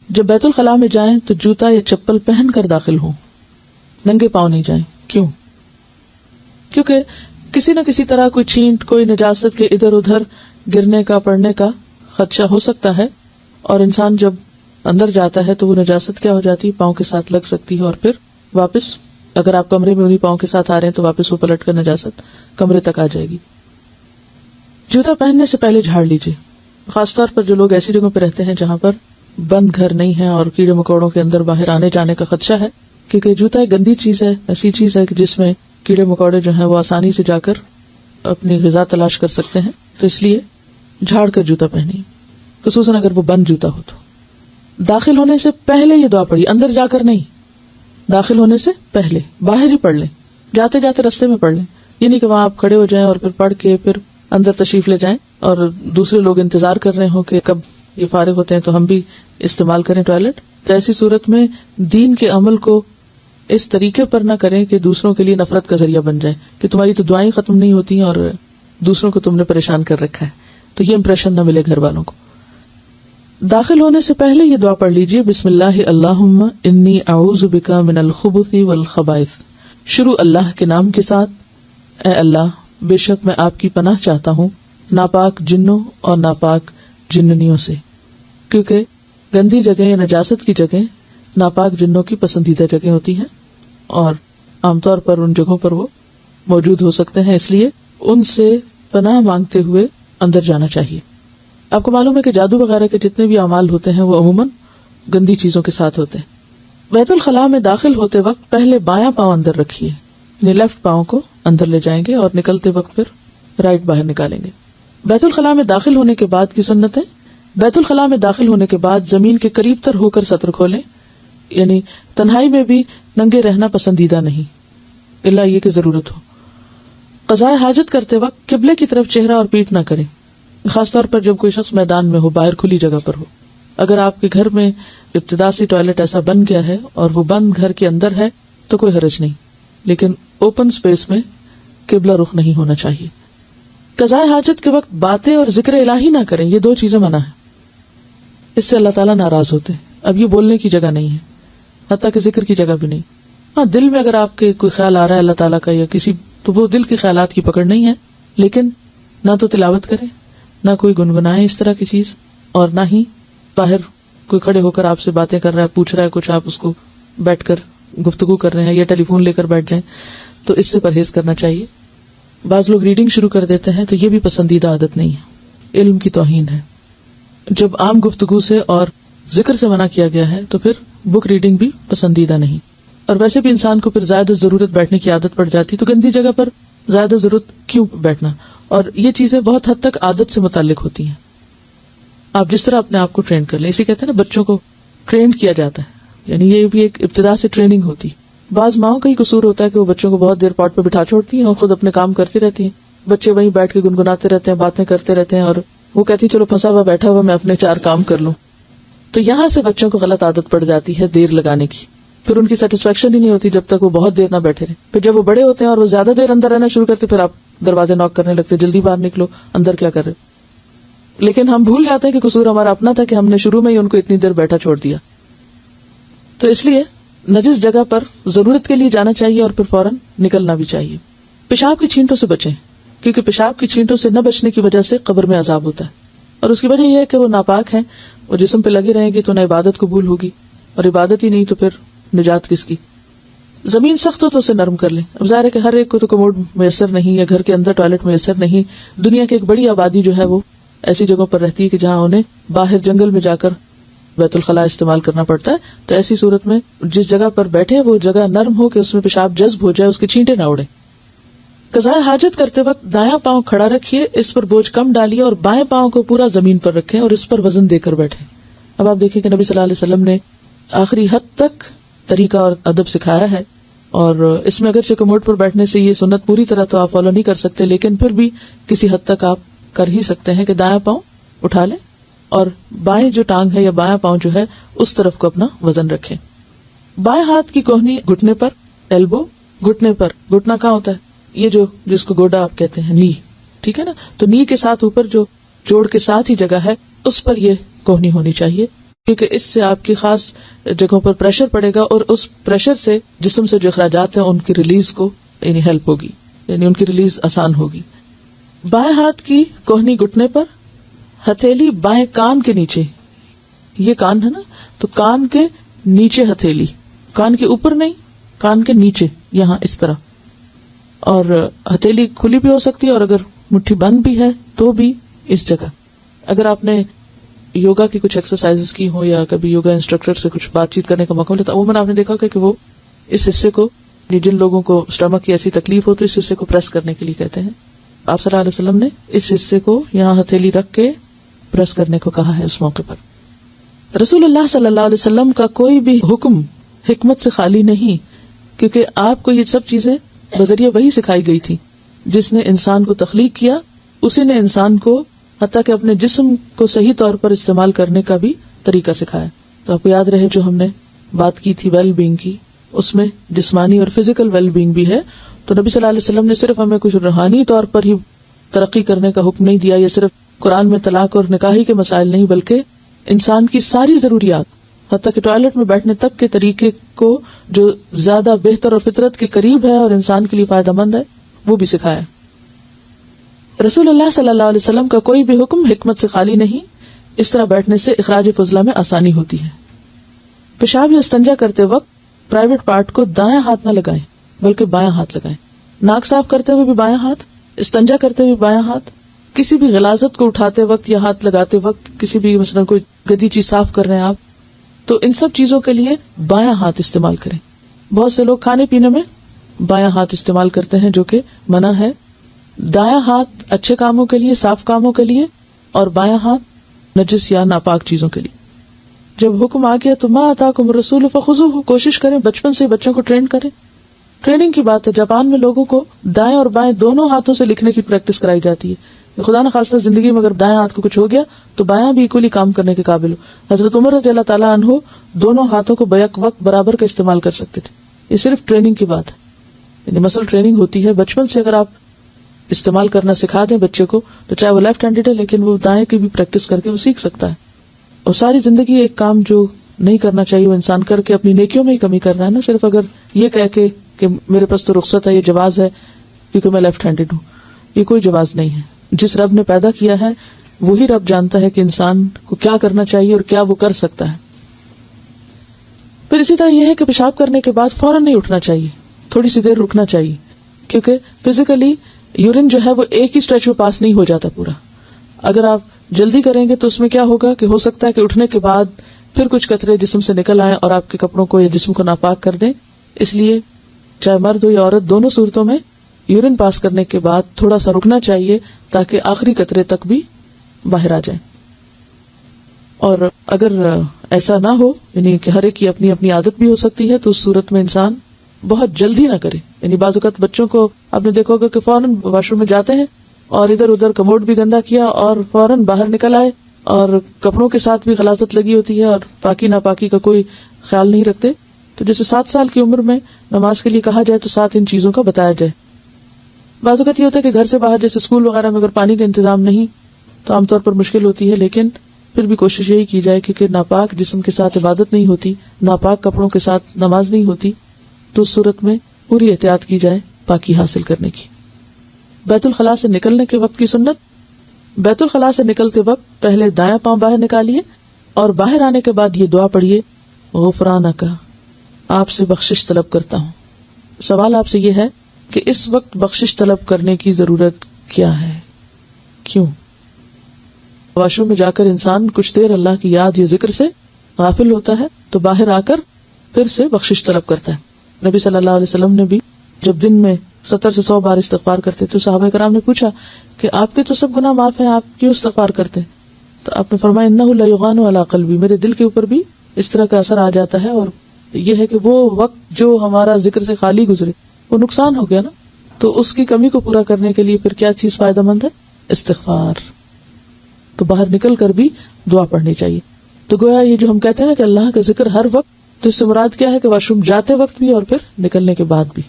جب بیت الخلاء میں جائیں تو جوتا یا چپل پہن کر داخل ہوں، ننگے پاؤں نہیں جائیں. کیوں؟ کیونکہ کسی نہ کسی طرح کوئی چھینٹ، کوئی نجاست کے ادھر ادھر گرنے کا، پڑنے کا خدشہ ہو سکتا ہے، اور انسان جب اندر جاتا ہے تو وہ نجاست کیا ہو جاتی ہے، پاؤں کے ساتھ لگ سکتی ہے، اور پھر واپس اگر آپ کمرے میں انہیں پاؤں کے ساتھ آ رہے ہیں تو واپس وہ پلٹ کر نجاست کمرے تک آ جائے گی. جوتا پہننے سے پہلے جھاڑ لیجیے، خاص طور پر جو لوگ ایسی جگہوں پہ رہتے ہیں جہاں پر بند گھر نہیں ہے اور کیڑے مکوڑوں کے اندر باہر آنے جانے کا خدشہ ہے، کیونکہ جوتا ایک گندی چیز ہے، ایسی چیز ہے کہ جس میں کیڑے مکوڑے جو ہیں وہ آسانی سے جا کر اپنی غذا تلاش کر سکتے ہیں، تو اس لیے جھاڑ کر جوتا پہنیے، خصوصاً اگر وہ بند جوتا ہو تو. داخل ہونے سے پہلے یہ دعا پڑھی، اندر جا کر نہیں، داخل ہونے سے پہلے باہر ہی پڑھ لیں، جاتے جاتے رستے میں پڑھ لیں. یہ نہیں کہ وہاں آپ کھڑے ہو جائیں اور پھر پڑھ کے پھر اندر تشریف لے جائیں اور دوسرے لوگ انتظار کر رہے ہوں کہ کب یہ فارغ ہوتے ہیں تو ہم بھی استعمال کریں ٹوائلٹ. تو ایسی صورت میں دین کے عمل کو اس طریقے پر نہ کریں کہ دوسروں کے لیے نفرت کا ذریعہ بن جائے کہ تمہاری تو دعائیں ختم نہیں ہوتی ہیں اور دوسروں کو تم نے پریشان کر رکھا ہے، تو یہ امپریشن نہ ملے گھر والوں کو. داخل ہونے سے پہلے یہ دعا پڑھ لیجئے، بسم اللہ اللہم انی اعوذ بک من الخبث والخبائث. شروع اللہ کے نام کے ساتھ، اے اللہ بے شک میں آپ کی پناہ چاہتا ہوں ناپاک جنوں اور ناپاک جننیوں سے، کیونکہ گندی جگہ یا نجاست کی جگہ ناپاک جنوں کی پسندیدہ جگہ ہوتی ہیں اور عام طور پر ان جگہوں پر وہ موجود ہو سکتے ہیں، اس لیے ان سے پناہ مانگتے ہوئے اندر جانا چاہیے. آپ کو معلوم ہے کہ جادو وغیرہ کے جتنے بھی اعمال ہوتے ہیں وہ عموماً گندی چیزوں کے ساتھ ہوتے ہیں. بیت الخلاء میں داخل ہوتے وقت پہلے بایاں پاؤں اندر رکھیے، یعنی لیفٹ پاؤں کو اندر لے جائیں گے اور نکلتے وقت پھر رائٹ باہر نکالیں گے. بیت الخلاء میں داخل ہونے کے بعد کی سنتیں، بیت الخلاء میں داخل ہونے کے بعد زمین کے قریب تر ہو کر سطر کھولیں، یعنی تنہائی میں بھی ننگے رہنا پسندیدہ نہیں الا یہ کہ ضرورت ہو. قضاء حاجت کرتے وقت قبلے کی طرف چہرہ اور پیٹھ نہ کریں، خاص طور پر جب کوئی شخص میدان میں ہو، باہر کھلی جگہ پر ہو. اگر آپ کے گھر میں ابتدا سے ٹوائلٹ ایسا بن گیا ہے اور وہ بند گھر کے اندر ہے تو کوئی حرج نہیں، لیکن اوپن سپیس میں قبلہ رخ نہیں ہونا چاہیے. قضاء حاجت کے وقت باتیں اور ذکر الہی نہ کریں، یہ دو چیزیں منع ہیں، اس سے اللہ تعالیٰ ناراض ہوتے ہیں. اب یہ بولنے کی جگہ نہیں ہے، حتیٰ کہ ذکر کی جگہ بھی نہیں. ہاں دل میں اگر آپ کے کوئی خیال آ رہا ہے اللہ تعالیٰ کا یا کسی، تو وہ دل کے خیالات کی پکڑ نہیں ہے، لیکن نہ تو تلاوت کریں، نہ کوئی گنگنائے اس طرح کی چیز، اور نہ ہی باہر کوئی کھڑے ہو کر آپ سے باتیں کر رہا ہے، پوچھ رہا ہے کچھ، آپ اس کو بیٹھ کر گفتگو کر رہے ہیں یا ٹیلی فون لے کر بیٹھ جائیں، تو اس سے پرہیز کرنا چاہیے. بعض لوگ ریڈنگ شروع کر دیتے ہیں تو یہ بھی پسندیدہ عادت نہیں ہے، علم کی توہین ہے. جب عام گفتگو سے اور ذکر سے منع کیا گیا ہے تو پھر بک ریڈنگ بھی پسندیدہ نہیں. اور ویسے بھی انسان کو پھر زیادہ ضرورت بیٹھنے کی عادت پڑ جاتی، تو گندی جگہ پر زیادہ ضرورت کیوں بیٹھنا. اور یہ چیزیں بہت حد تک عادت سے متعلق ہوتی ہیں. آپ جس طرح اپنے آپ کو ٹرین کر لیں، اسی کہتے ہیں نا بچوں کو ٹرین کیا جاتا ہے، یعنی یہ بھی ایک ابتدا سے ٹریننگ ہوتی. بعض ماؤں کا ہی قصور ہوتا ہے کہ وہ بچوں کو بہت دیر پاٹ پہ بٹھا چھوڑتی ہیں اور خود اپنے کام کرتی رہتی ہیں. بچے وہیں بیٹھ کے گنگناتے رہتے ہیں، باتیں کرتے رہتے ہیں، اور وہ کہتی چلو پھنسا ہوا بیٹھا ہوا میں اپنے 4 کام کر لوں. تو یہاں سے بچوں کو غلط عادت پڑ جاتی ہے دیر لگانے کی. پھر ان کی سیٹسفیکشن ہی نہیں ہوتی جب تک وہ بہت دیر نہ بیٹھے رہے. پھر جب وہ بڑے ہوتے ہیں اور وہ زیادہ دیر اندر رہنا شروع کرتے، پھر آپ دروازے ناک کرنے لگتے، جلدی باہر نکلو، اندر کیا کر رہے. لیکن ہم بھول جاتے ہیں کہ قصور ہمارا اپنا تھا کہ ہم نے شروع میں ہی ان کو اتنی دیر بیٹھا چھوڑ دیا. تو اس لیے نجس جگہ پر ضرورت کے لیے جانا چاہیے اور پھر فوراً نکلنا بھی چاہیے. پیشاب کی چھینٹوں سے بچیں، کیونکہ پیشاب کی چھینٹوں سے نہ بچنے کی وجہ سے قبر میں عذاب ہوتا ہے. اور اس کی وجہ یہ ہے کہ وہ ناپاک ہیں، وہ جسم پہ لگے رہیں گے تو نہ عبادت قبول ہوگی، اور عبادت ہی نہیں تو پھر نجات کس کی. زمین سخت ہو تو اسے نرم کر لیں. اب ظاہر ہے کہ ہر ایک کو تو کموڈ میسر نہیں، یا گھر کے اندر ٹوائلٹ میسر نہیں. دنیا کی ایک بڑی آبادی جو ہے وہ ایسی جگہوں پر رہتی ہے کہ جہاں انہیں باہر جنگل میں جا کر بیت الخلاء استعمال کرنا پڑتا ہے. تو ایسی صورت میں جس جگہ پر بیٹھے وہ جگہ نرم ہو کہ اس میں پیشاب جذب ہو جائے، اس کی چھینٹیں نہ اڑیں. قضاء حاجت کرتے وقت دایاں پاؤں کھڑا رکھیے، اس پر بوجھ کم ڈالیے، اور بائیں پاؤں کو پورا زمین پر رکھیں اور اس پر وزن دے کر بیٹھیں. اب آپ دیکھیں کہ نبی صلی اللہ علیہ وسلم نے آخری حد تک طریقہ اور ادب سکھایا ہے، اور اس میں اگرچہ کموڈ پر بیٹھنے سے یہ سنت پوری طرح تو آپ فالو نہیں کر سکتے، لیکن پھر بھی کسی حد تک آپ کر ہی سکتے ہیں کہ دایاں پاؤں اٹھا لیں اور بائیں جو ٹانگ ہے یا بایاں پاؤں جو ہے اس طرف کو اپنا وزن رکھیں. بائیں ہاتھ کی کوہنی گھٹنے پر، ایلبو گھٹنے پر. گھٹنا کہاں ہوتا ہے؟ یہ جو جس کو گوڈا آپ کہتے ہیں، نی، ٹھیک ہے نا. تو نی کے ساتھ اوپر جو جوڑ کے ساتھ ہی جگہ ہے اس پر یہ کوہنی ہونی چاہیے. کیونکہ اس سے آپ کی خاص جگہوں پر پریشر پڑے گا اور اس پریشر سے جسم سے جو اخراجات ہیں ان کی ریلیز کو یعنی ہیلپ ہوگی، یعنی ان کی ریلیز آسان ہوگی۔ بائیں ہاتھ کی کوہنی گھٹنے پر، ہتھیلی بائیں کان کے نیچے، یہ کان ہے نا، تو کان کے نیچے ہتھیلی، کان کے اوپر نہیں، کان کے نیچے یہاں اس طرح، اور ہتھیلی کھلی بھی ہو سکتی ہے اور اگر مٹھی بند بھی ہے تو بھی اس جگہ۔ اگر آپ نے یوگا کی کچھ ایکسرسائز کی ہو یا کبھی یوگا انسٹرکٹر سے کچھ بات چیت کرنے کا موقع ملتا ہے، عموماً آپ نے دیکھا کہ وہ اس حصے کو، جن لوگوں کو اسٹمک کی ایسی تکلیف ہو تو اس حصے کو پریس کرنے کے لیے کہتے ہیں۔ آپ صلی اللہ علیہ وسلم نے اس حصے کو یہاں ہتھیلی رکھ کے پریس کرنے کو کہا ہے اس موقع پر۔ رسول اللہ صلی اللہ علیہ وسلم کا کوئی بھی حکم حکمت سے خالی نہیں، کیونکہ آپ کو یہ سب چیزیں بذریعہ وہی سکھائی گئی تھی۔ جس نے انسان کو تخلیق کیا اسی نے انسان کو حتیٰ کہ اپنے جسم کو صحیح طور پر استعمال کرنے کا بھی طریقہ سکھایا۔ تو آپ کو یاد رہے جو ہم نے بات کی تھی ویل بینگ کی، اس میں جسمانی اور فزیکل ویل بینگ بھی ہے۔ تو نبی صلی اللہ علیہ وسلم نے صرف ہمیں کچھ روحانی طور پر ہی ترقی کرنے کا حکم نہیں دیا، یا صرف قرآن میں طلاق اور نکاحی کے مسائل نہیں، بلکہ انسان کی ساری ضروریات، حتیٰ کہ ٹوائلٹ میں بیٹھنے تک کے طریقے کو جو زیادہ بہتر اور فطرت کے قریب ہے اور انسان کے لیے فائدہ مند ہے وہ بھی سکھایا۔ رسول اللہ صلی اللہ علیہ وسلم کا کوئی بھی حکم حکمت سے خالی نہیں۔ اس طرح بیٹھنے سے اخراج فضلہ میں آسانی ہوتی ہے۔ پیشاب یا استنجا کرتے وقت پرائیویٹ پارٹ کو دائیں ہاتھ نہ لگائیں بلکہ بایاں ہاتھ لگائیں۔ ناک صاف کرتے ہوئے بھی بایاں ہاتھ، استنجا کرتے ہوئے بایاں ہاتھ، کسی بھی غلاظت کو اٹھاتے وقت یا ہاتھ لگاتے وقت، کسی بھی مثلا کوئی گدی چیز صاف کر رہے ہیں آپ، تو ان سب چیزوں کے لیے بایاں ہاتھ استعمال کریں۔ بہت سے لوگ کھانے پینے میں بایاں ہاتھ استعمال کرتے ہیں جو کہ منع ہے۔ دایاں ہاتھ اچھے کاموں کے لیے، صاف کاموں کے لیے، اور بایاں ہاتھ نجس یا ناپاک چیزوں کے لیے۔ جب حکم آ گیا تو ما آتاکم الرسول فخذوہ، کوشش کریں بچپن سے بچوں کو ٹرین کریں۔ ٹریننگ کی بات ہے، جاپان میں لوگوں کو دائیں اور بائیں دونوں ہاتھوں سے لکھنے کی پریکٹس کرائی جاتی ہے۔ خدا نہ خاصہ زندگی میں اگر دائیں ہاتھ کو کچھ ہو گیا تو بایاں بھی ایکولی کام کرنے کے قابل ہو۔ حضرت عمر رضی اللہ تعالیٰ عنہ دونوں ہاتھوں کو بیک وقت برابر کا استعمال کر سکتے تھے۔ یہ صرف ٹریننگ کی بات ہے، یعنی مسل ٹریننگ ہوتی ہے۔ بچپن سے اگر آپ استعمال کرنا سکھا دیں بچے کو تو چاہے وہ لیفٹ ہینڈڈ ہے لیکن وہ دائیں کی بھی پریکٹس کر کے وہ سیکھ سکتا ہے۔ اور ساری زندگی ایک کام جو نہیں کرنا چاہیے وہ انسان کر کے اپنی نیکیوں میں ہی کمی کر رہا ہے نا، صرف اگر یہ کہہ کے کہ میرے پاس تو رخصت ہے، یہ جواز ہے کیونکہ میں لیفٹ ہینڈڈ ہوں، یہ کوئی جواز نہیں ہے۔ جس رب نے پیدا کیا ہے وہی رب جانتا ہے کہ انسان کو کیا کرنا چاہیے اور کیا وہ کر سکتا ہے۔ پھر اسی طرح یہ ہے کہ پیشاب کرنے کے بعد فوراً نہیں اٹھنا چاہیے، تھوڑی سی دیر رکنا چاہیے، کیونکہ فزیکلی یورین جو ہے وہ ایک ہی اسٹریچ میں پاس نہیں ہو جاتا پورا۔ اگر آپ جلدی کریں گے تو اس میں کیا ہوگا کہ ہو سکتا ہے کہ اٹھنے کے بعد پھر کچھ قطرے جسم سے نکل آئیں اور آپ کے کپڑوں کو یا جسم کو ناپاک کر دیں۔ اس لیے چاہے مرد ہو یا عورت، دونوں صورتوں میں یورین پاس کرنے کے بعد تھوڑا سا رکنا چاہیے تاکہ آخری قطرے تک بھی باہر آ جائیں۔ اور اگر ایسا نہ ہو، یعنی کہ ہر ایک کی اپنی اپنی عادت بھی ہو سکتی ہے، تو اس صورت میں انسان بہت جلدی نہ کرے۔ یعنی بعض اوقات بچوں کو آپ نے دیکھا ہوگا کہ فوراً واش روم میں جاتے ہیں اور ادھر ادھر کموڈ بھی گندا کیا اور فوراً باہر نکل آئے، اور کپڑوں کے ساتھ بھی غلاظت لگی ہوتی ہے اور پاکی ناپاکی کا کوئی خیال نہیں رکھتے۔ تو جیسے 7 سال کی عمر میں نماز کے لیے کہا جائے تو 7 ان چیزوں کا بتایا جائے۔ بعض اوقات یہ ہوتا ہے کہ گھر سے باہر جیسے اسکول وغیرہ میں اگر پانی کا انتظام نہیں تو عام طور پر مشکل ہوتی ہے، لیکن پھر بھی کوشش یہی کی جائے کیونکہ ناپاک جسم کے ساتھ عبادت نہیں ہوتی، ناپاک کپڑوں کے ساتھ نماز نہیں ہوتی، تو اس صورت میں پوری احتیاط کی جائے پاکی حاصل کرنے کی۔ بیت الخلاء سے نکلنے کے وقت کی سنت: بیت الخلاء سے نکلتے وقت پہلے دایاں پاؤں باہر نکالیے اور باہر آنے کے بعد یہ دعا پڑھیے: غفرانک، آپ سے بخشش طلب کرتا ہوں۔ سوال آپ سے یہ ہے کہ اس وقت بخشش طلب کرنے کی ضرورت کیا ہے؟ کیوں؟ واش روم میں جا کر انسان کچھ دیر اللہ کی یاد یا ذکر سے غافل ہوتا ہے تو باہر آ کر پھر سے بخشش طلب کرتا ہے۔ نبی صلی اللہ علیہ وسلم نے بھی جب دن میں 70 سے 100 بار استغفار کرتے تو صحابہ کرام نے پوچھا کہ آپ کے تو سب گناہ معاف ہیں، آپ کیوں استغفار کرتے؟ تو آپ نے فرمایا: انہ لیغان علی قلبی، میرے دل کے اوپر بھی اس طرح کا اثر آ جاتا ہے، اور یہ ہے کہ وہ وقت جو ہمارا ذکر سے خالی گزرے وہ نقصان ہو گیا نا، تو اس کی کمی کو پورا کرنے کے لیے پھر کیا چیز فائدہ مند ہے؟ استغفار۔ تو باہر نکل کر بھی دعا پڑھنی چاہیے۔ تو گویا یہ جو ہم کہتے ہیں نا کہ اللہ کا ذکر ہر وقت، تو اس سے مراد کیا ہے کہ واش روم جاتے وقت بھی اور پھر نکلنے کے بعد بھی۔